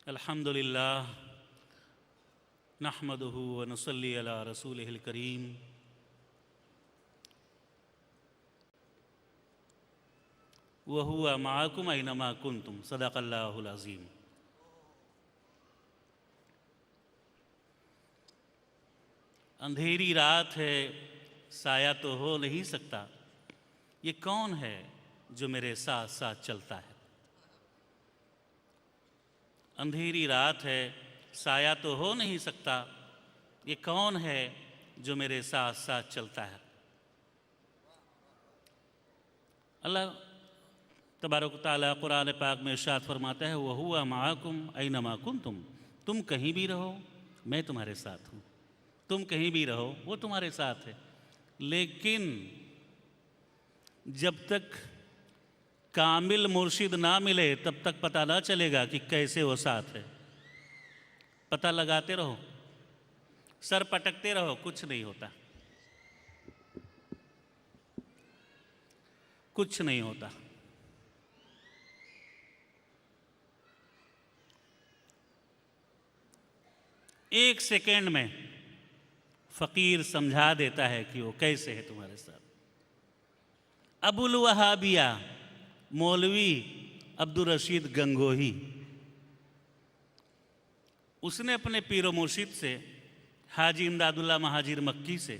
अल्हम्दुलिल्लाह नहमदुहु व नुसल्ली अला रसूलिहिल करीम। व हुवा माअकुम ऐनमा कुंतुम सदक़ल्लाहुल अज़ीम। अंधेरी रात है, साया तो हो नहीं सकता, ये कौन है जो मेरे साथ साथ चलता है। अंधेरी रात है, साया तो हो नहीं सकता, ये कौन है जो मेरे साथ साथ चलता है। अल्लाह तबारक ताला कुरान पाक में इरशाद फरमाता है, वह हुवा माअकुम ऐनमा कुंतुम, तुम कहीं भी रहो मैं तुम्हारे साथ हूँ, तुम कहीं भी रहो वो तुम्हारे साथ है। लेकिन जब तक कामिल मुर्शिद ना मिले तब तक पता ना चलेगा कि कैसे वो साथ है। पता लगाते रहो, सर पटकते रहो, कुछ नहीं होता, कुछ नहीं होता। एक सेकेंड में फ़कीर समझा देता है कि वो कैसे है तुम्हारे साथ। अबुल वहाबिया मौलवी अब्दुल रशीद गंगोही, उसने अपने पीरो मुर्शिद से हाजी इमदादुल्लाह महाजिर मक्की से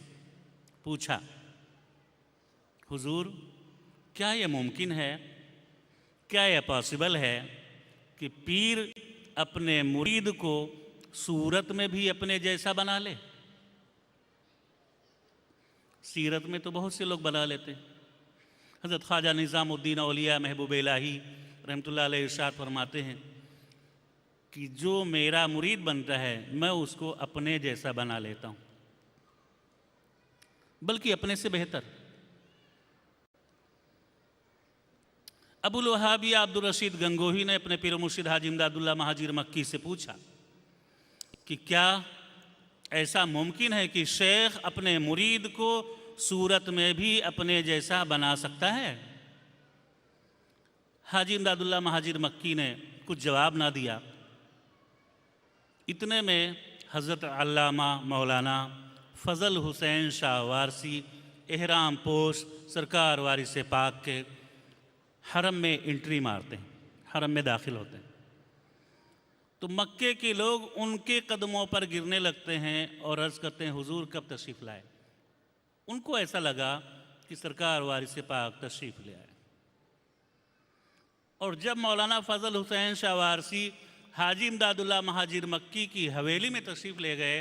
पूछा, हुजूर क्या यह मुमकिन है, क्या यह पॉसिबल है कि पीर अपने मुरीद को सूरत में भी अपने जैसा बना ले। सीरत में तो बहुत से लोग बना लेते हैं। हज़रत ख्वाजा निज़ामुद्दीन औलिया महबूब इलाही रहमतुल्लाह अलैह इरशाद फरमाते हैं कि जो मेरा मुरीद बनता है मैं उसको अपने जैसा बना लेता हूँ, बल्कि अपने से बेहतर। अबुल वहाबिया अब्दुल रशीद गंगोही ने अपने पीर मुर्शिद हाजी इमदादुल्लाह महाजिर मक्की से पूछा कि क्या ऐसा मुमकिन है कि शेख अपने मुरीद को सूरत में भी अपने जैसा बना सकता है। हाजी इमदादुल्लाह महाजिर मक्की ने कुछ जवाब ना दिया। इतने में हज़रत अल्लामा मौलाना फ़ज़ल हुसैन शाह वारसी एहराम पोश सरकार वारिस पाक के हरम में एंट्री मारते हैं, हरम में दाखिल होते हैं। तो मक्के के लोग उनके कदमों पर गिरने लगते हैं और अर्ज़ करते हैं, हुजूर कब तशरीफ़ लाए। उनको ऐसा लगा कि सरकार वारिस पाक तशरीफ़ ले आए। और जब मौलाना फ़ज़ल हुसैन शाह वारसी हाजी इमदादुल्लाह महाजिर मक्की की हवेली में तशरीफ़ ले गए,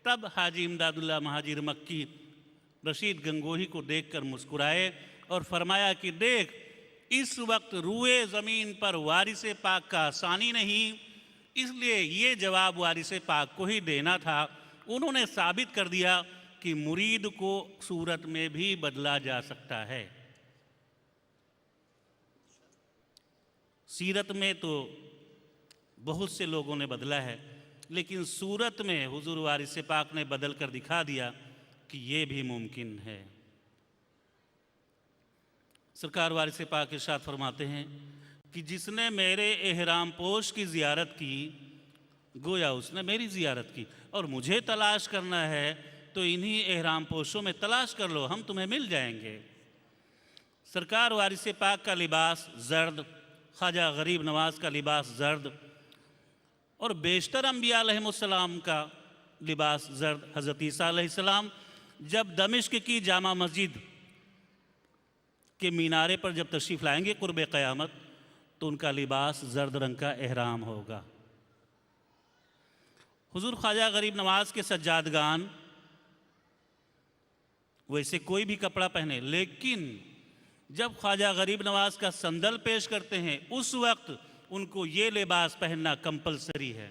तब हाजी इमदादुल्लाह महाजिर मक्की रशीद गंगोही को देखकर मुस्कुराए और फरमाया कि देख, इस वक्त रूए ज़मीन पर वारिस पाक का सानी नहीं, इसलिए ये जवाब वारिस पाक को ही देना था। उन्होंने साबित कर दिया कि मुरीद को सूरत में भी बदला जा सकता है। सीरत में तो बहुत से लोगों ने बदला है, लेकिन सूरत में हुजूर वारिस पाक ने बदल कर दिखा दिया कि ये भी मुमकिन है। सरकार वारिस पाक इरशाद फरमाते हैं कि जिसने मेरे एहराम पोश की ज़ियारत की, गोया उसने मेरी ज़ियारत की। और मुझे तलाश करना है तो इन्हीं एहराम पोशों में तलाश कर लो, हम तुम्हें मिल जाएंगे। सरकार वारिस पाक का लिबास जर्द, ख्वाजा गरीब नवाज़ का लिबास जर्द और बेशतर अम्बिया अलैहिमुस्सलाम का लिबास जर्द। हज़रत ईसा अलैहिस्सलाम जब दमिश्क की जामा मस्जिद के मीनारे पर जब तशरीफ़ लाएंगे कुर्ब क़यामत, तो उनका लिबास जर्द रंग का एहराम होगा। हुजूर ख्वाजा गरीब नवाज़ के सज्जादगान वैसे कोई भी कपड़ा पहने, लेकिन जब ख्वाजा गरीब नवाज़ का संदल पेश करते हैं उस वक्त उनको ये लिबास पहनना कंपलसरी है।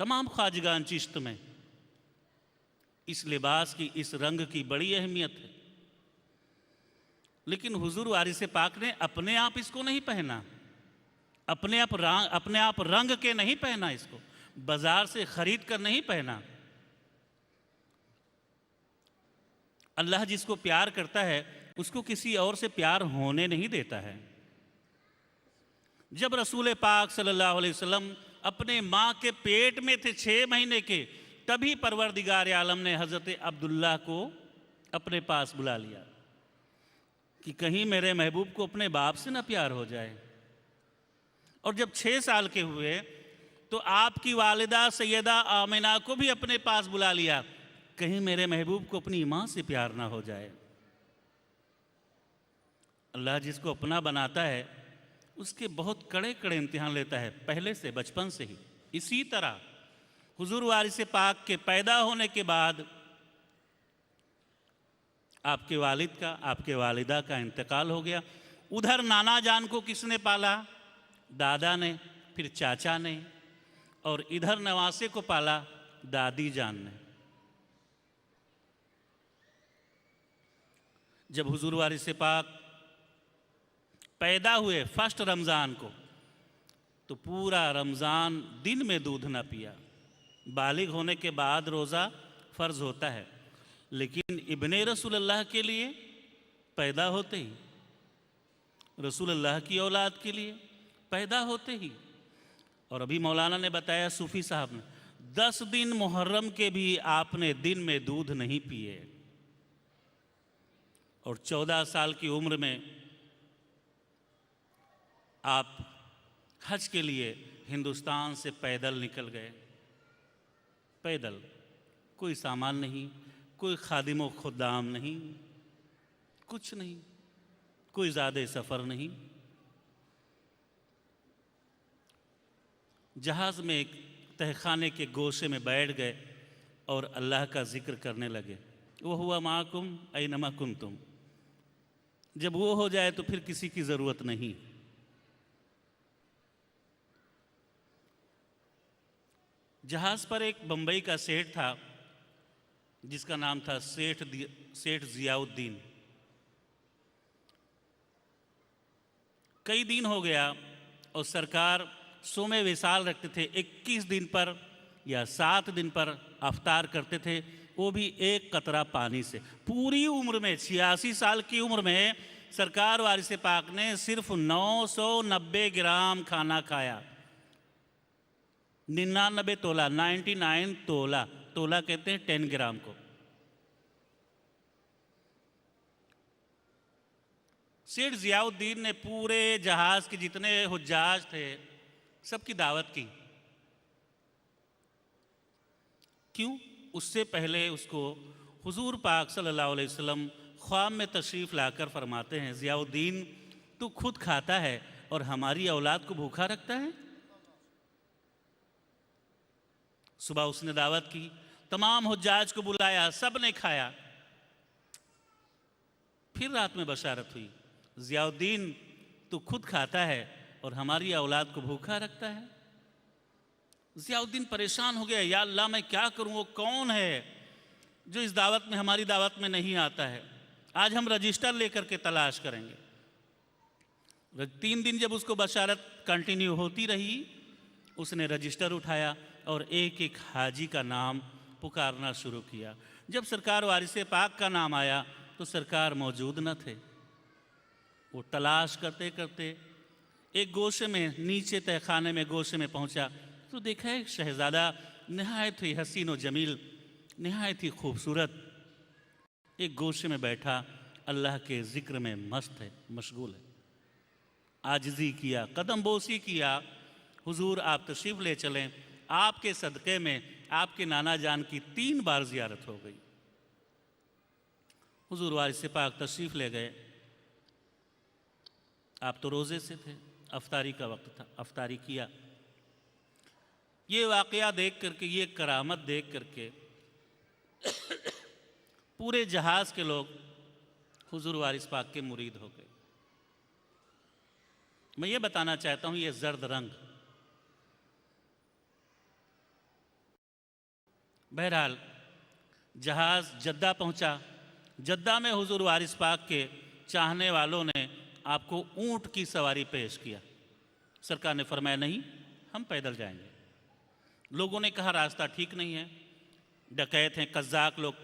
तमाम ख्वाजगान चिश्त में इस लिबास की, इस रंग की बड़ी अहमियत है। लेकिन हुजूर वारिस पाक ने अपने आप इसको नहीं पहना, अपने आप रंग के नहीं पहना, इसको बाजार से खरीद कर नहीं पहना। अल्लाह जिसको प्यार करता है उसको किसी और से प्यार होने नहीं देता है। जब रसूल पाक सल्लल्लाहु अलैहि वसल्लम अपने माँ के पेट में थे 6 महीने के, तभी परवरदिगार आलम ने हज़रत अब्दुल्लाह को अपने पास बुला लिया कि कहीं मेरे महबूब को अपने बाप से ना प्यार हो जाए। और जब 6 साल के हुए तो आपकी वालिदा सैयदा आमिना को भी अपने पास बुला लिया, कहीं मेरे महबूब को अपनी माँ से प्यार ना हो जाए। अल्लाह जिसको अपना बनाता है उसके बहुत कड़े कड़े इम्तिहान लेता है, पहले से, बचपन से ही। इसी तरह हुजूर वारिस पाक के पैदा होने के बाद आपके वालिद का, आपके वालिदा का इंतकाल हो गया। उधर नाना जान को किसने पाला? दादा ने, फिर चाचा ने, और इधर नवासे को पाला दादी जान ने। जब हुजूर वारिस पाक पैदा हुए फर्स्ट रमज़ान को, तो पूरा रमज़ान दिन में दूध न पिया। बालिग होने के बाद रोज़ा फ़र्ज़ होता है, लेकिन इब्ने रसूलुल्लाह के लिए पैदा होते ही, रसूलुल्लाह की औलाद के लिए पैदा होते ही, और अभी मौलाना ने बताया, सूफ़ी साहब ने, 10 दिन मुहर्रम के भी आपने दिन में दूध नहीं पिए। और 14 साल की उम्र में आप हज के लिए हिंदुस्तान से पैदल निकल गए। पैदल, कोई सामान नहीं, कोई खादिम व खुद्दाम नहीं, कुछ नहीं, कोई ज़्यादा सफ़र नहीं। जहाज़ में एक तहखाने के गोशे में बैठ गए और अल्लाह का ज़िक्र करने लगे। वो हुआ माकुम ऐनमा कुंतुम। जब वो हो जाए तो फिर किसी की ज़रूरत नहीं। जहाज़ पर एक बम्बई का सेठ था जिसका नाम था सेठ ज़ियाउद्दीन। कई दिन हो गया और सरकार सोमे विसाल रखते थे, 21 दिन पर या 7 दिन पर अफ्तार करते थे, वो भी एक कतरा पानी से। पूरी उम्र में, 86 साल की उम्र में सरकार वारिस पाक ने सिर्फ 990 ग्राम खाना खाया। 99 तोला, 99 तोला, तोला कहते हैं 10 ग्राम को। सेठ ज़ियाउद्दीन ने पूरे जहाज़ के जितने हुज्जाज थे सबकी दावत की। क्यों? उससे पहले उसको हुजूर पाक सल्लल्लाहु अलैहि वसल्लम ख्वाब में तशरीफ़ लाकर फरमाते हैं, ज़ियाउद्दीन तू खुद खाता है और हमारी औलाद को भूखा रखता है। सुबह उसने दावत की, तमाम हुज्जाज को बुलाया, सब ने खाया। फिर रात में बशारत हुई, ज़ियाउद्दीन तू खुद खाता है और हमारी औलाद को भूखा रखता है। ज़ियाउद्दीन परेशान हो गया, या अल्लाह मैं क्या करूं, वो कौन है जो इस दावत में, हमारी दावत में नहीं आता है? आज हम रजिस्टर लेकर के तलाश करेंगे। 3 दिन जब उसको बशारत कंटिन्यू होती रही, उसने रजिस्टर उठाया और एक एक हाजी का नाम पुकारना शुरू किया। जब सरकार वारिस पाक का नाम आया तो सरकार मौजूद न थे। वो तलाश करते करते एक गोशे में, नीचे तहखाने में गोशे में पहुंचा तो देखा एक शहज़ादा नहायत ही हसीन व जमील, नहायत ही खूबसूरत, एक गोशे में बैठा अल्लाह के ज़िक्र में मस्त है, मशगूल है। आजिज़ी किया, कदम बोसी किया, हुजूर आप तशरीफ़ ले चलें, आपके सदक़े में आपके नाना जान की 3 बार ज़ियारत हो गई। हुजूर वारिस पाक तशरीफ़ ले गए। आप तो रोज़े से थे, अफ्तारी का वक्त था, अफ्तारी किया। ये वाक़या देख करके, ये करामत देख करके पूरे जहाज़ के लोग हुजूर वारिस पाक के मुरीद हो गए। मैं ये बताना चाहता हूँ, ये जर्द रंग, बहरहाल जहाज़ जद्दा पहुँचा। जद्दा में हुजूर वारिस पाक के चाहने वालों ने आपको ऊँट की सवारी पेश किया। सरकार ने फरमाया नहीं, हम पैदल जाएंगे। लोगों ने कहा रास्ता ठीक नहीं है, डकैत हैं, कज़्ज़ाक लोग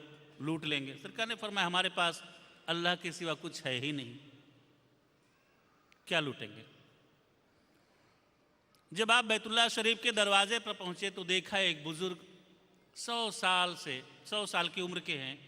लूट लेंगे। सरकार ने फरमाया हमारे पास अल्लाह के सिवा कुछ है ही नहीं, क्या लूटेंगे। जब आप बैतुल्लाह शरीफ के दरवाजे पर पहुंचे तो देखा एक बुजुर्ग 100 साल की उम्र के हैं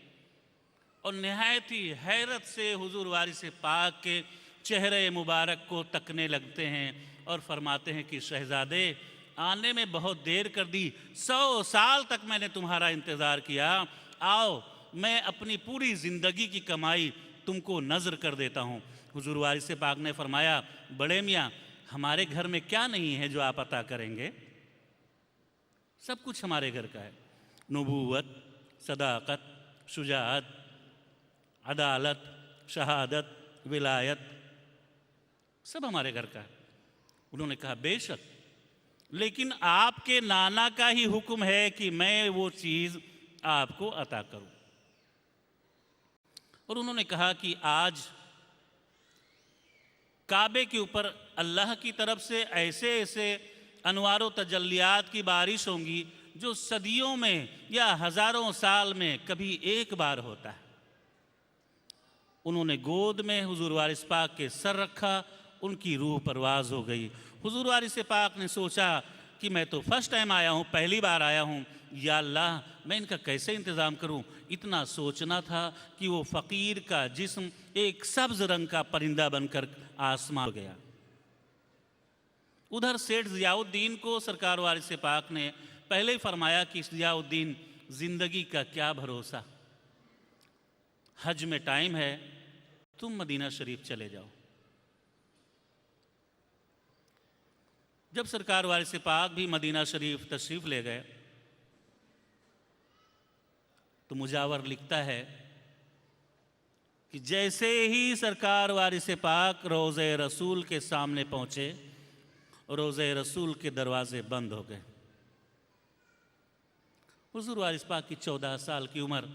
और नहायत ही हैरत से हुजूर वारिस पाक के चेहरे मुबारक को तकने लगते हैं और फरमाते हैं कि शहजादे, आने में बहुत देर कर दी, 100 साल तक मैंने तुम्हारा इंतज़ार किया, आओ मैं अपनी पूरी ज़िंदगी की कमाई तुमको नज़र कर देता हूँ। हुजूर वारिस पाक ने फरमाया, बड़े मियाँ, हमारे घर में क्या नहीं है जो आप अता करेंगे? सब कुछ हमारे घर का है। नबूवत, सदाकत, शुजाअत, अदालत, शहादत, विलायत, सब हमारे घर का है। उन्होंने कहा, बेशक, लेकिन आपके नाना का ही हुक्म है कि मैं वो चीज़ आपको अता करूं। और उन्होंने कहा कि आज काबे के ऊपर अल्लाह की तरफ से ऐसे ऐसे अनवार तजल्लियात की बारिश होंगी जो सदियों में या हज़ारों साल में कभी एक बार होता है। उन्होंने गोद में हुजूर वारिस पाक के सर रखा, उनकी रूह परवाज़ हो गई। हुजूर वारिस पाक ने सोचा कि मैं तो फर्स्ट टाइम आया हूँ, पहली बार आया हूँ, या अल्लाह मैं इनका कैसे इंतज़ाम करूँ। इतना सोचना था कि वो फ़कीर का जिस्म एक सब्ज़ रंग का परिंदा बनकर आसमान गया। उधर सेठ ज़ियाउद्दीन को सरकार वारिस पाक ने पहले ही फरमाया कि ज़ियाउद्दीन, ज़िंदगी का क्या भरोसा, हज में टाइम है, तुम मदीना शरीफ चले जाओ। जब सरकार वारिस पाक भी मदीना शरीफ तशरीफ़ ले गए तो मुजावर लिखता है कि जैसे ही सरकार वारिस पाक रोज़े रसूल के सामने पहुँचे, रोज़े रसूल के दरवाजे बंद हो गए। हुजूर वारिस पाक की 14 साल की उम्र,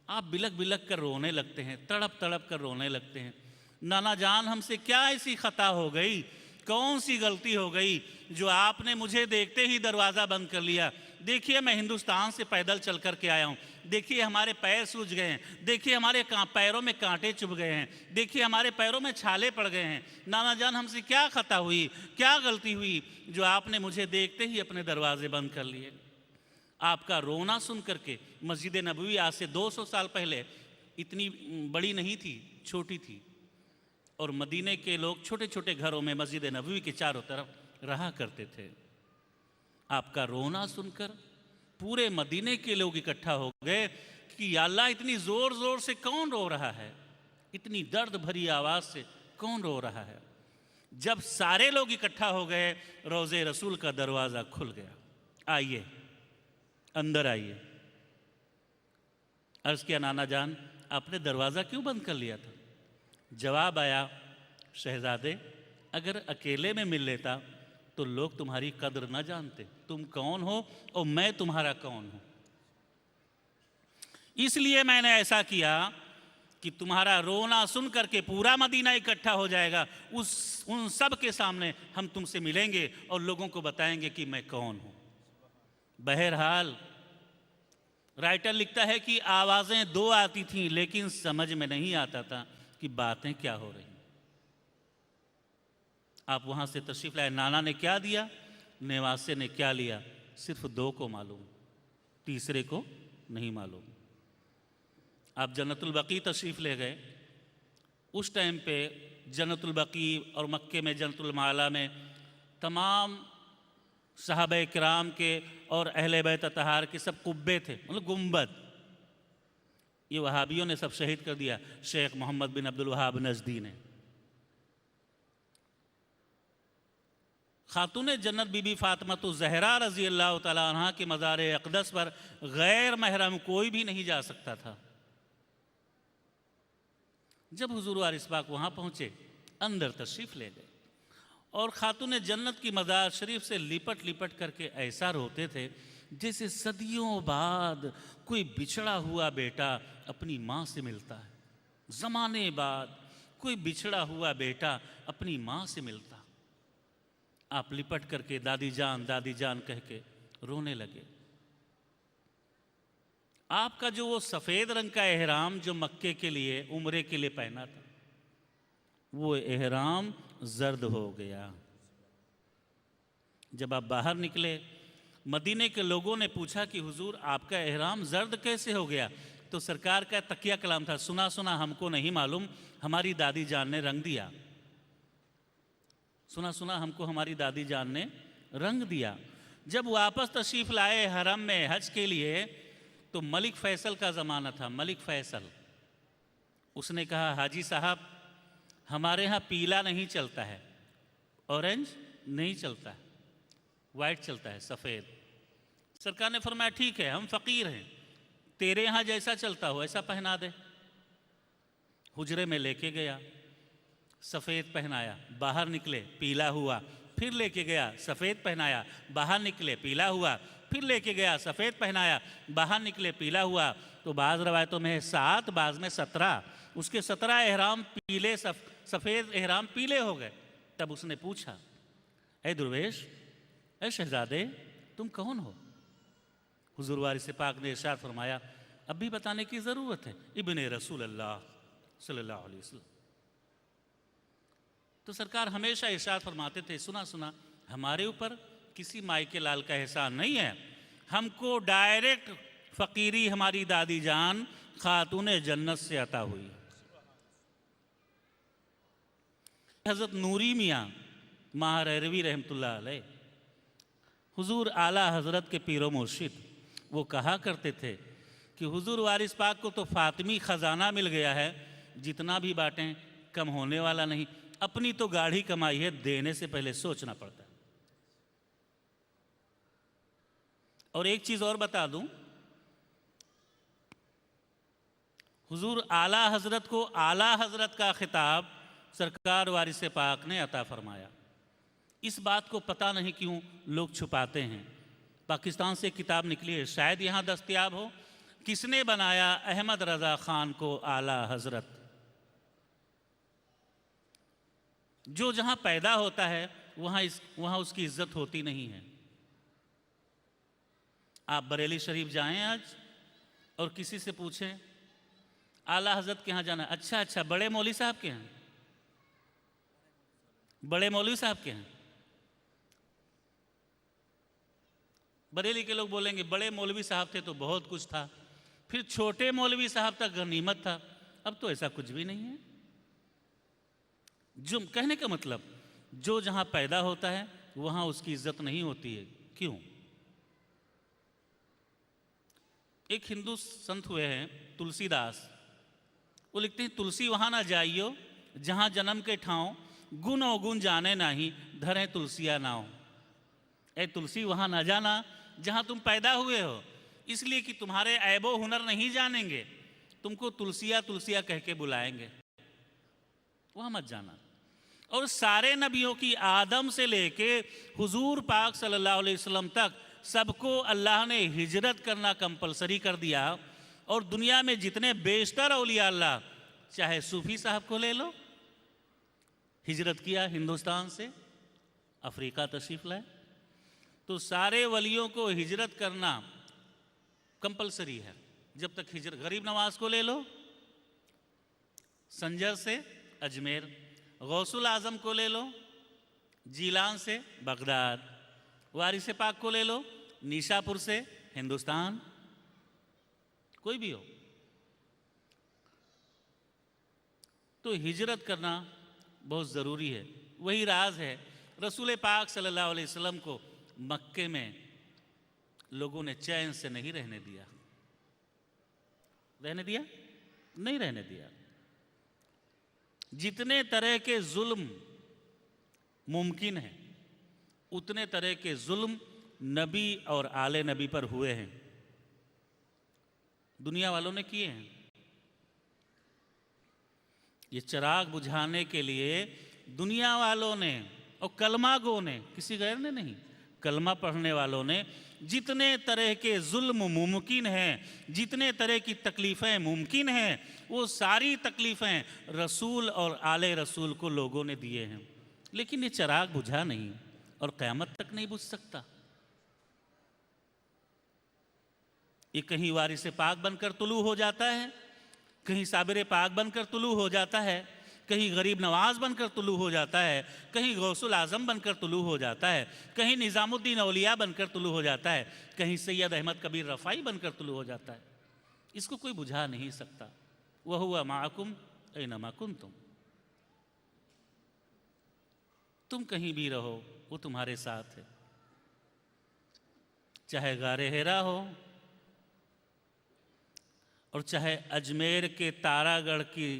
आप बिलक बिलक कर रोने लगते हैं, तड़प तड़प कर रोने लगते हैं। नाना जान, हमसे क्या ऐसी खता हो गई, कौन सी गलती हो गई जो आपने मुझे देखते ही दरवाज़ा बंद कर लिया? देखिए मैं हिंदुस्तान से पैदल चल कर के आया हूँ, देखिए हमारे पैर सूज गए हैं, देखिए हमारे पैरों में कांटे चुभ गए हैं, देखिए हमारे पैरों में छाले पड़ गए हैं। नाना जान, हमसे क्या खता हुई, क्या गलती हुई जो आपने मुझे देखते ही अपने दरवाजे बंद कर लिए? आपका रोना सुन करके मस्जिद नबवी आज से 200 साल पहले इतनी बड़ी नहीं थी, छोटी थी, और मदीने के लोग छोटे छोटे घरों में मस्जिद नबवी के चारों तरफ रहा करते थे। आपका रोना सुनकर पूरे मदीने के लोग इकट्ठा हो गए कि या अल्लाह, इतनी ज़ोर ज़ोर से कौन रो रहा है, इतनी दर्द भरी आवाज़ से कौन रो रहा है। जब सारे लोग इकट्ठा हो गए, रोज़े रसूल का दरवाज़ा खुल गया। आइए, अंदर आइए। अर्ज़ किया, नाना जान, आपने दरवाज़ा क्यों बंद कर लिया था? जवाब आया, शहजादे, अगर अकेले में मिल लेता तो लोग तुम्हारी कद्र न जानते, तुम कौन हो और मैं तुम्हारा कौन हूं। इसलिए मैंने ऐसा किया कि तुम्हारा रोना सुन करके पूरा मदीना इकट्ठा हो जाएगा, उन सब के सामने हम तुमसे मिलेंगे और लोगों को बताएंगे कि मैं कौन हूं। बहरहाल राइटर लिखता है कि आवाज़ें 2 आती थीं, लेकिन समझ में नहीं आता था कि बातें क्या हो रही। आप वहाँ से तशरीफ़ लाए, नाना ने क्या दिया, नेवासे ने क्या लिया, सिर्फ 2 को मालूम, तीसरे को नहीं मालूम। आप जन्नतुल बकी तशरीफ़ ले गए। उस टाइम पे जन्नतुल बकी और मक्के में जन्नतुल माला में तमाम सहाबा किराम के और अहले बैत अतहार के सब कुब्बे थे, मतलब गुंबद। ये वहाबियों ने सब शहीद कर दिया, शेख मोहम्मद बिन अब्दुल वहाब नजदी ने। खातून जन्नत बीबी फातिमा ज़हरा रज़ी अल्लाह तआला अन्हा के मज़ार अक़दस पर गैर महरम कोई भी नहीं जा सकता था। जब हुजूर वारिस पाक वहाँ पहुँचे, अंदर तशरीफ़ ले गए और खातून जन्नत की मज़ार शरीफ से लिपट लिपट करके ऐसा रोते थे जैसे सदियों बाद कोई बिछड़ा हुआ बेटा अपनी माँ से मिलता है, ज़माने बाद कोई बिछड़ा हुआ बेटा अपनी माँ से मिलता। आप लिपट करके दादी जान कह के रोने लगे। आपका जो वो सफ़ेद रंग का एहराम जो मक्के के लिए, उम्रे के लिए पहना था, वो एहराम जर्द हो गया। जब आप बाहर निकले, मदीने के लोगों ने पूछा कि हुजूर आपका एहराम जर्द कैसे हो गया? तो सरकार का तकिया कलाम था, सुना सुना हमको नहीं मालूम, हमारी दादी जान ने रंग दिया। सुना सुना हमको हमारी दादी जान ने रंग दिया। जब वापस तशरीफ़ लाए हरम में हज के लिए, तो मलिक फैसल का ज़माना था। मलिक फैसल, उसने कहा हाजी साहब हमारे यहाँ पीला नहीं चलता है, ऑरेंज नहीं चलता है, वाइट चलता है, सफ़ेद। सरकार ने फरमाया ठीक है, हम फ़कीर हैं, तेरे यहाँ जैसा चलता हो ऐसा पहना दे। हुजरे में लेके गया, सफ़ेद पहनाया, बाहर निकले पीला हुआ, फिर लेके गया सफ़ेद पहनाया, बाहर निकले पीला हुआ, फिर लेके गया सफ़ेद पहनाया, बाहर निकले पीला हुआ। तो बाज़ रवायतों में 7, बाज़ में 17, उसके 17 एहराम पीले, सफ़ेद एहराम पीले हो गए। तब उसने पूछा, ए दुर्वेश, ए शहजादे, तुम कौन हो? हुज़ूर वारिस पाक ने इरशाद फरमाया, अब भी बताने की ज़रूरत है, इब्ने रसूल अल्लाह सल्लल्लाहु अलैहि वसल्लम। तो सरकार हमेशा इरशाद फरमाते थे, सुना सुना हमारे ऊपर किसी माई के लाल का एहसान नहीं है, हमको डायरेक्ट फ़कीरी हमारी दादी जान खातून जन्नत से अता हुई। हज़रत नूरी मियाँ महारवी रहमतुल्लाह अलैह, हुजूर आला हज़रत के पीरो मुर्शिद, वो कहा करते थे कि हुजूर वारिस पाक को तो फ़ातिमी ख़जाना मिल गया है, जितना भी बाटें कम होने वाला नहीं, अपनी तो गाढ़ी कमाई है, देने से पहले सोचना पड़ता है। और एक चीज़ और बता दूं, हुजूर आला हज़रत को आला हज़रत का खिताब सरकार वारिस पाक ने अता फरमाया। इस बात को पता नहीं क्यों लोग छुपाते हैं। पाकिस्तान से किताब निकली है, शायद यहाँ दस्तयाब हो, किसने बनाया अहमद रज़ा ख़ान को आला हज़रत। जो जहाँ पैदा होता है वहाँ उसकी इज्जत होती नहीं है। आप बरेली शरीफ जाएं आज और किसी से पूछें आला हज़रत के यहाँ जाना, अच्छा अच्छा, बड़े मौलवी साहब के हैं, बड़े मौलवी साहब के हैं। बरेली के लोग बोलेंगे बड़े मौलवी साहब थे तो बहुत कुछ था, फिर छोटे मौलवी साहब तक गनीमत था, अब तो ऐसा कुछ भी नहीं है। जो कहने का मतलब, जो जहाँ पैदा होता है वहाँ उसकी इज्जत नहीं होती है। क्यों? एक हिंदू संत हुए हैं तुलसीदास, वो लिखते हैं, तुलसी वहाँ ना जाइयो जहाँ जन्म के ठाव, गुण अवगुण जाने नाही, धरे तुलसिया नाव। ए तुलसी वहाँ ना जाना जहाँ तुम पैदा हुए हो, इसलिए कि तुम्हारे ऐबो हुनर नहीं जानेंगे, तुमको तुलसिया तुलसिया कह के बुलाएंगे, वहाँ मत जाना। और सारे नबियों की, आदम से लेके हुजूर पाक सल्लल्लाहु अलैहि वसल्लम तक, सबको अल्लाह ने हिजरत करना कंपलसरी कर दिया। और दुनिया में जितने बेशतर औलिया अल्लाह, चाहे सूफी साहब को ले लो, हिजरत किया हिंदुस्तान से, अफ्रीका तशरीफ लाए, तो सारे वलियों को हिजरत करना कंपलसरी है। जब तक हिजरत, गरीब नवाज को ले लो, संजर से अजमेर, गौसुल आजम को ले लो, जीलान से बगदाद, वारिस पाक को ले लो, निशापुर से हिंदुस्तान, कोई भी हो, तो हिजरत करना बहुत ज़रूरी है। वही राज है, रसूल पाक सल्लल्लाहु अलैहि वसल्लम को मक्के में लोगों ने चैन से नहीं रहने दिया। रहने दिया? नहीं रहने दिया। जितने तरह के जुल्म मुमकिन है, उतने तरह के जुल्म नबी और आले नबी पर हुए हैं, दुनिया वालों ने किए हैं। ये चिराग बुझाने के लिए दुनिया वालों ने और कलमा गो ने, किसी गैर ने नहीं, कलमा पढ़ने वालों ने जितने तरह के जुल्म मुमकिन हैं, जितने तरह की तकलीफ़ें मुमकिन हैं, वो सारी तकलीफ़ें रसूल और आले रसूल को लोगों ने दिए हैं। लेकिन ये चिराग बुझा नहीं और क़यामत तक नहीं बुझ सकता। ये कहीं वारिस पाक बनकर तुलू हो जाता है, कहीं साबिर पाक बनकर तुलू हो जाता है, कहीं गरीब नवाज बनकर तुलू हो जाता है, कहीं गौसुल आज़म बनकर तुलू हो जाता है, कहीं निज़ामुद्दीन औलिया बनकर तुलू हो जाता है, कहीं सैयद अहमद कबीर रफ़ाई बनकर तुलू हो जाता है। इसको कोई बुझा नहीं सकता। वह हुआ माकुम ऐनमा कुंतुम, तुम कहीं भी रहो वो तुम्हारे साथ है। चाहे गारे हेरा हो और चाहे अजमेर के तारागढ़ की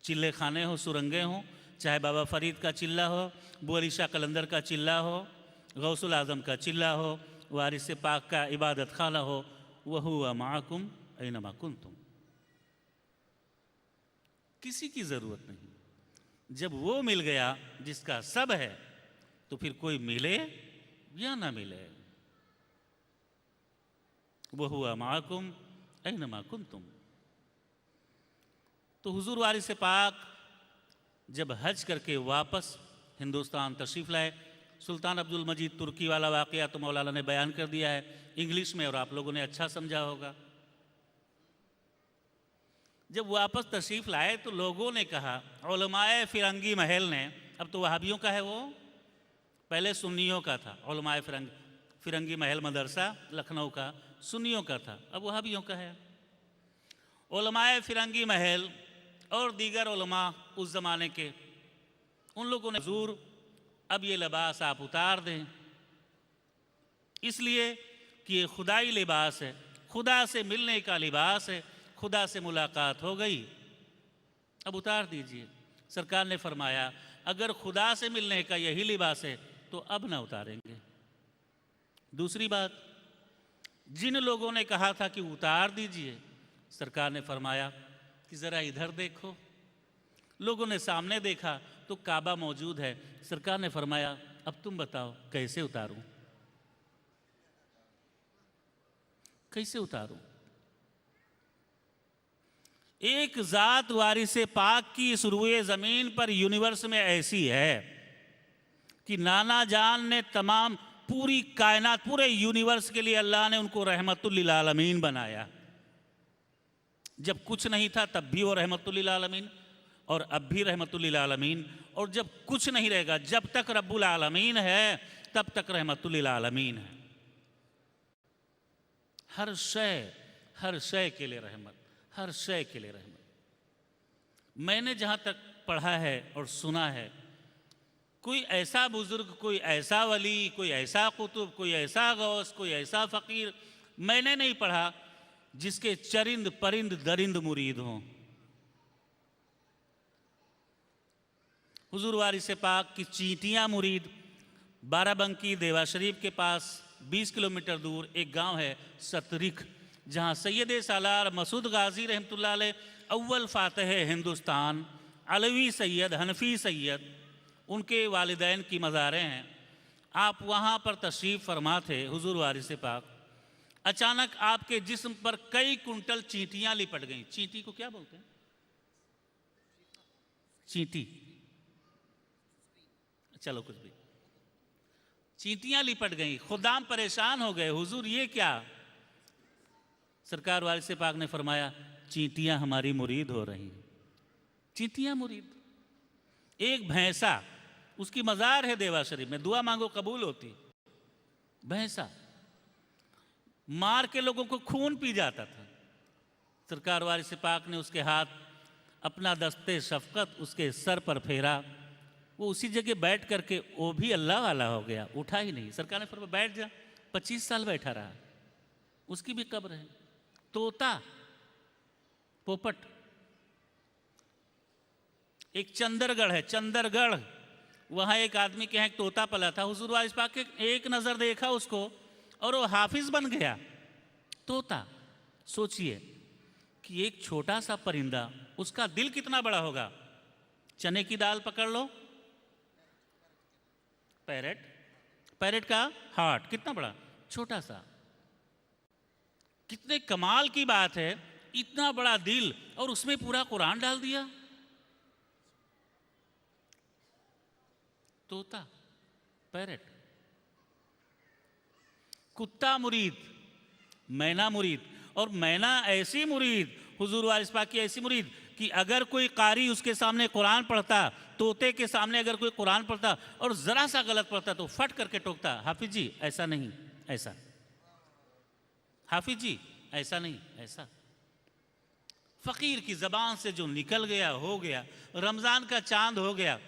चिल्ले खाने हो, सुरंगें हों, चाहे बाबा फरीद का चिल्ला हो, बुअली शाह कलंदर का चिल्ला हो, गौसुल आज़म का चिल्ला हो, वारिस पाक का इबादत खाना हो, वह हुआ माकुम ऐनमा कुंतुम। किसी की ज़रूरत नहीं। जब वो मिल गया जिसका सब है, तो फिर कोई मिले या ना मिले, वह हुआ माकुम ऐनमा कुंतुम। तो हुजूर वारिस पाक जब हज करके वापस हिंदुस्तान तशरीफ़ लाए, सुल्तान अब्दुल मजीद तुर्की वाला वाक़या तो मौलाना ने बयान कर दिया है इंग्लिश में, और आप लोगों ने अच्छा समझा होगा। जब वापस तशरीफ़ लाए तो लोगों ने कहा, उलमाए फिरंगी महल ने, अब तो वहाबियों का है वो, पहले सुन्नियों का था। उलमाए फिरंगी महल मदरसा लखनऊ का सुन्नियों का था, अब वहाबियों का है। उलमाए फिरंगी महल और दीगर उलमा उस ज़माने के, उन लोगों ने हुजूर अब ये लिबास आप उतार दें, इसलिए कि ये खुदाई लिबास है, खुदा से मिलने का लिबास है, खुदा से मुलाकात हो गई, अब उतार दीजिए। सरकार ने फरमाया अगर खुदा से मिलने का यही लिबास है तो अब ना उतारेंगे। दूसरी बात, जिन लोगों ने कहा था कि उतार दीजिए, सरकार ने फरमाया कि ज़रा इधर देखो। लोगों ने सामने देखा तो काबा मौजूद है। सरकार ने फरमाया अब तुम बताओ कैसे उतारूं, कैसे उतारूं। एक ज़ात वारिस पाक की इस रुए ज़मीन पर यूनिवर्स में ऐसी है कि नाना जान ने तमाम पूरी कायनात, पूरे यूनिवर्स के लिए अल्लाह ने उनको रहमतुल आलमीन बनाया। जब कुछ नहीं था तब भी वो रहमतुल आलमीन, और अब भी रहमतुल आलमीन, और जब कुछ नहीं रहेगा, जब तक रब्बुल आलमीन है तब तक रहमतुल आलमीन है। हर शय के लिए रहमत, हर शय के लिए रहमत। मैंने जहाँ तक पढ़ा है और सुना है, कोई ऐसा बुजुर्ग, कोई ऐसा वली, कोई ऐसा कुतुब, कोई ऐसा गौस, कोई ऐसा फ़कीर मैंने नहीं पढ़ा जिसके चरिंद परिंद दरिंद मुरीद हों। हुजूर वारिस पाक की चींटियाँ मुरीद बाराबंकी देवा शरीफ के पास 20 किलोमीटर दूर एक गांव है सतरिख, जहां सैयद सालार मसूद गाजी रहमतुल्लाह अलैह अव्वल फ़ातिह हिंदुस्तान अलवी सैयद हनफी सैयद उनके वालिदैन की मज़ारें हैं। आप वहाँ पर तशरीफ़ फरमा थे हुजूर वारिस पाक, अचानक आपके जिस्म पर कई कुंटल चींटियाँ लिपट गईं। चींटी को क्या बोलते हैं? चींटी, चलो कुछ भी। चींटियाँ लिपट गईं, खुदाम परेशान हो गए, हुजूर ये क्या? सरकार वारिस पाक ने फरमाया चींटियाँ हमारी मुरीद हो रही हैं। चींटियाँ मुरीद। एक भैंसा, उसकी मज़ार है देवा शरीफ में, दुआ मांगो कबूल होती। भैंसा मार के लोगों को खून पी जाता था। सरकार वारिस पाक ने उसके हाथ अपना दस्ते शफकत उसके सर पर फेरा, वो उसी जगह बैठ करके वो भी अल्लाह वाला हो गया, उठा ही नहीं। सरकार ने फरमाया बैठ जा। 25 साल बैठा रहा, उसकी भी कब्र है। तोता, पोपट, एक चंदरगढ़ है, चंदरगढ़, वहाँ एक आदमी के यहाँ एक तोता पला था। हुजूर वारिस पाक एक नज़र देखा उसको और वो हाफिज बन गया। तोता, सोचिए कि एक छोटा सा परिंदा, उसका दिल कितना बड़ा होगा। चने की दाल पकड़ लो, पैरेट, पैरेट का हार्ट कितना बड़ा, छोटा सा। कितने कमाल की बात है, इतना बड़ा दिल और उसमें पूरा कुरान डाल दिया। तोता, पैरेट, कुत्ता मुरीद, मैना मुरीद, और मैना ऐसी मुरीद, हुजूर वारिस पाक की ऐसी मुरीद कि अगर कोई कारी उसके सामने कुरान पढ़ता, तोते के सामने अगर कोई कुरान पढ़ता और ज़रा सा गलत पढ़ता तो फट करके टोकता, हाफिज जी ऐसा नहीं, ऐसा, हाफिज जी ऐसा नहीं, ऐसा। फ़कीर की ज़बान से जो निकल गया हो गया। रमज़ान का चांद हो गया।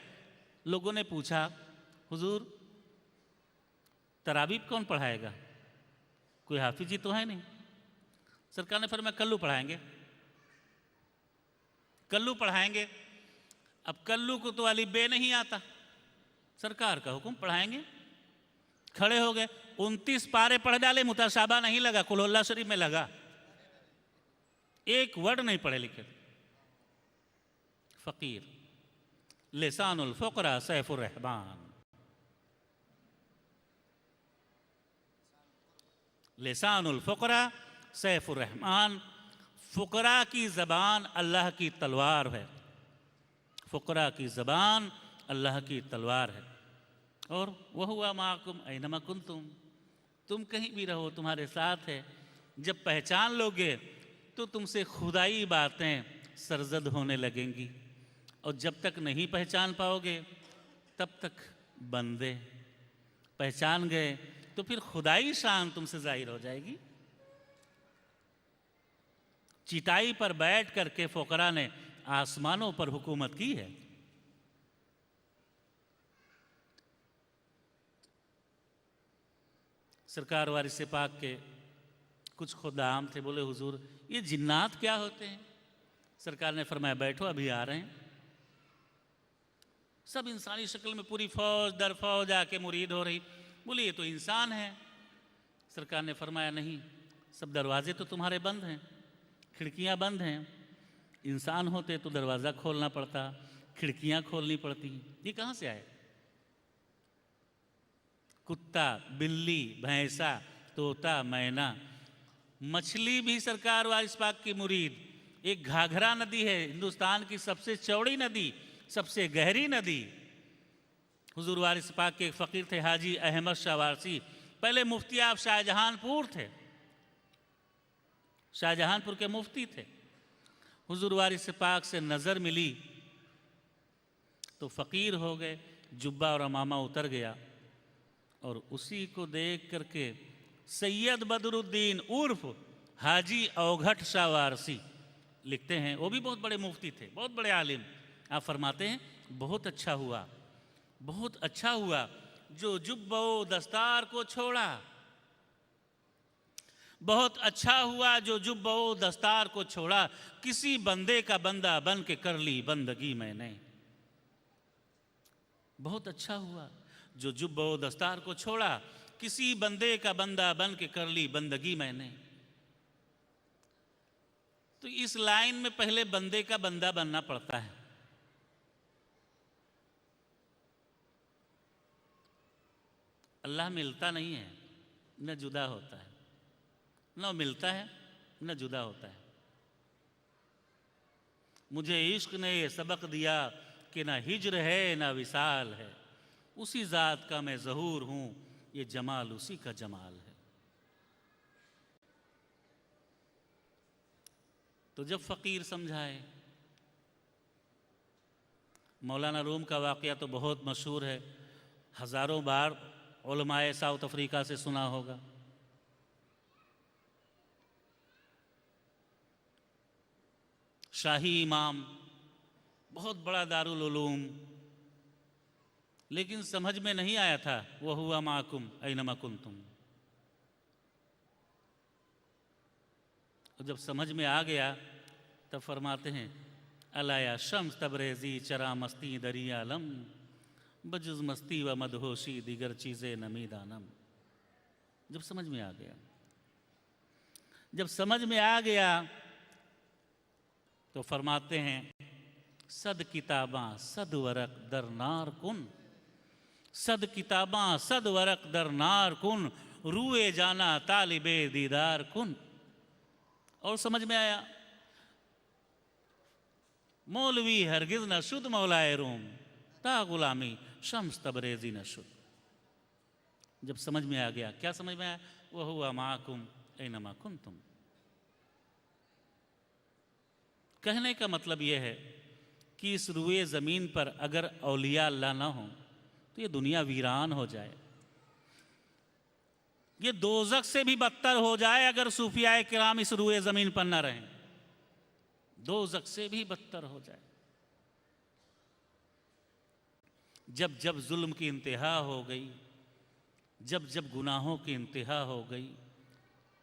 लोगों ने पूछा, हुजूर तरावीह कौन पढ़ाएगा? कोई हाफिज जी तो है नहीं। सरकार ने फरमाया कल्लू पढ़ाएंगे, कल्लू पढ़ाएंगे। अब कल्लू को तो अली बे नहीं आता, सरकार का हुक्म, पढ़ाएंगे। खड़े हो गए, 29 पारे पढ़ डाले, मुताशाबा नहीं लगा, कुल शरीफ में लगा, एक वर्ड नहीं पढ़े लिखे। फ़कीर, लिसानुल फ़ुक़रा सैफ़ुर रहमान, लिसानुल फ़ुक़रा सैफ़ुर रहमान। फ़ुक़रा की ज़बान अल्लाह की तलवार है, फ़ुक़रा की ज़बान अल्लाह की तलवार है। और वह हुआ माकुम ऐनमा कुंतुम, तुम कहीं भी रहो तुम्हारे साथ है। जब पहचान लोगे तो तुमसे खुदाई बातें सरजद होने लगेंगी, और जब तक नहीं पहचान पाओगे तब तक बंदे। पहचान गए तो फिर खुदाई शान तुमसे जाहिर हो जाएगी। चिटाई पर बैठ करके फ़ुक़रा ने आसमानों पर हुकूमत की है। सरकार वारिस पाक के कुछ खुदाम थे, बोले हुजूर ये जिन्नात क्या होते हैं? सरकार ने फरमाया बैठो अभी आ रहे हैं। सब इंसानी शक्ल में पूरी फौज दर फौज आके मुरीद हो रही। बोले ये तो इंसान है। सरकार ने फरमाया नहीं, सब दरवाजे तो तुम्हारे बंद हैं, खिड़कियां बंद हैं। इंसान होते तो दरवाज़ा खोलना पड़ता, खिड़कियां खोलनी पड़ती, ये कहाँ से आए? कुत्ता, बिल्ली, भैंसा, तोता, मैना, मछली भी सरकार वारिस पाक की मुरीद। एक घाघरा नदी है, हिंदुस्तान की सबसे चौड़ी नदी, सबसे गहरी नदी। हुजूर वारिस पाक के एक फ़कीर थे हाजी अहमद शाह वारसी, पहले मुफ्ती आप शाहजहानपुर थे, शाहजहानपुर के मुफ्ती थे। हुजूर वारिस पाक से नज़र मिली तो फ़कीर हो गए, जुब्बा और अमामा उतर गया, और उसी को देख करके सैयद बदरुद्दीन उर्फ हाजी अवघट शाह वारसी लिखते हैं, वो भी बहुत बड़े मुफ्ती थे, बहुत बड़े आलिम। आप फरमाते हैं बहुत अच्छा हुआ, बहुत अच्छा हुआ जो जुब्बो दस्तार को छोड़ा, बहुत अच्छा हुआ जो जुब्बो दस्तार को छोड़ा, किसी बंदे का बंदा बन के कर ली बंदगी मैंने। बहुत अच्छा हुआ जो जुब्बो दस्तार को छोड़ा, किसी बंदे का बंदा बन के कर ली बंदगी मैंने। तो इस लाइन में पहले बंदे का बंदा बनना पड़ता है। अल्लाह मिलता नहीं है, न जुदा होता है, न मिलता है न जुदा होता है। मुझे इश्क ने ये सबक दिया कि ना हिज्र है ना विसाल है, उसी ज़ात का मैं ज़हूर हूँ, ये जमाल उसी का जमाल है। तो जब फ़कीर समझाए, मौलाना रूम का वाक़या तो बहुत मशहूर है, हज़ारों बार उलमाए साउथ अफ्रीका से सुना होगा। शाही इमाम, बहुत बड़ा दारुल उलूम, लेकिन समझ में नहीं आया था वह हुआ माकुम ऐनमा कुंतुम। जब समझ में आ गया तब फरमाते हैं अलाया शम्स तबरेज़ी चरा मस्ती दरिया लम, बजुज़ मस्ती व मदहोशी दिगर चीज़ें नमी दानम। जब समझ में आ गया, जब समझ में आ गया तो फरमाते हैं सद किताबां सद वरक दरनार कुन, सद किताबां सद वरक दरनार कुन, रूए जाना तालिबे दीदार कुन। और समझ में आया मौलवी हरगिज न शुद्ध मौलाए रूम, ता गुलामी शम्स तबरेज़ी न शुद्ध। जब समझ में आ गया, क्या समझ में आया? वह हुआ माकुम ऐनमा कुंतुम। कहने का मतलब यह है कि इस रुए ज़मीन पर अगर औलिया अल्लाह ना हो तो ये दुनिया वीरान हो जाए। ये दोज़ख से भी बदतर हो जाए अगर सूफियाए किराम इस रुए ज़मीन पर ना रहें, दोज़ख से भी बदतर हो जाए। जब जब जुल्म की इंतहा हो गई, जब जब गुनाहों की इंतहा हो गई,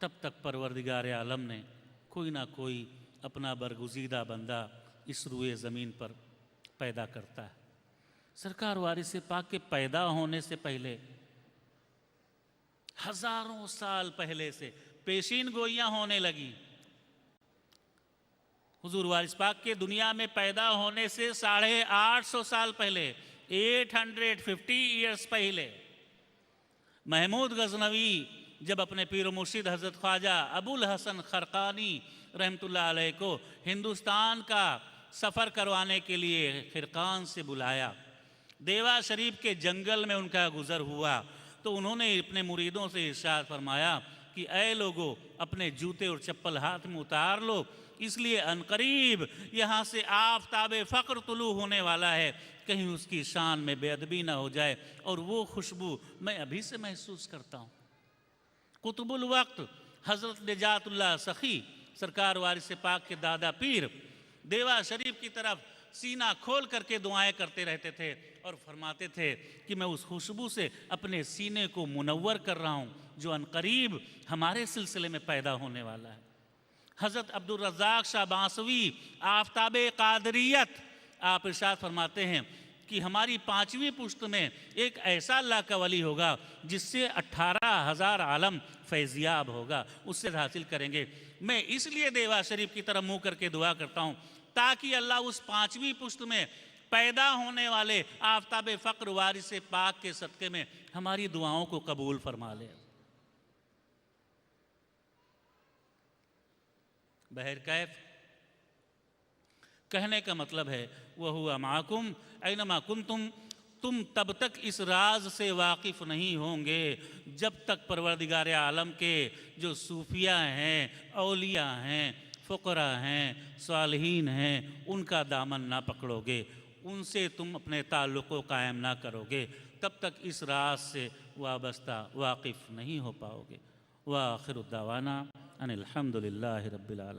तब तक परवरदिगार आलम ने कोई ना कोई अपना बरगुज़ीदा बंदा इस रुए ज़मीन पर पैदा करता है। सरकार वारिस पाक के पैदा होने से पहले, हजारों साल पहले से पेशीन गोइयाँ होने लगी। हुजूर वारिस पाक के दुनिया में पैदा होने से 850 साल पहले, 850 ईयर्स पहले, महमूद गजनवी जब अपने पीर मुर्शिद हज़रत ख्वाजा अबुल हसन खरकानी रहमतुल्लाह अलैह को हिंदुस्तान का सफ़र करवाने के लिए खिरकान से बुलाया, देवा शरीफ के जंगल में उनका गुज़र हुआ, तो उन्होंने अपने मुरीदों से इरशाद फरमाया कि ऐ लोगों, अपने जूते और चप्पल हाथ में उतार लो, इसलिए अनकरीब यहाँ से आफ़ताब फ़क्र तुलू होने वाला है, कहीं उसकी शान में बेअदबी ना हो जाए। और वो खुशबू मैं अभी से महसूस करता हूँ। कुतुबुल वक्त हज़रत निजातुल्लाह सखी सरकार वारिस पाक के दादा पीर देवा शरीफ की तरफ सीना खोल करके दुआएं करते रहते थे और फरमाते थे कि मैं उस खुशबू से अपने सीने को मुनव्वर कर रहा हूँ जो अनकरीब हमारे सिलसिले में पैदा होने वाला है। हज़रत अब्दुल रज़्ज़ाक़ शाह बांसवी आफ़ताब क़ादरियत आप इरशाद फरमाते हैं कि हमारी 5वीं पुश्त में एक ऐसा अल्लाह का वली होगा जिससे 18,000 आलम फैज़याब होगा, उससे हासिल करेंगे। मैं इसलिए देवा शरीफ की तरफ मुँह करके दुआ करता हूँ ताकि अल्लाह उस 5वीं पुश्त में पैदा होने वाले आफ़ताब फ़क्र वारिस पाक के सदक़े में हमारी दुआओं को कबूल फरमा ले। बहरकैफ कहने का मतलब है वह हुआ माकुम ऐनमा कुंतुम, तुम तब तक इस राज से वाकिफ़ नहीं होंगे जब तक परवरदिगार आलम के जो सूफिया हैं, औलिया हैं, फ़ुक़रा हैं, सालिहीन हैं, उनका दामन ना पकड़ोगे, उनसे तुम अपने ताल्लुक़ को कायम ना करोगे, तब तक इस राज से वाबस्ता वाकिफ़ नहीं हो पाओगे। व आखिर दावाना अनिल हम्दुलिल्लाहि रब्बिल आलमीन।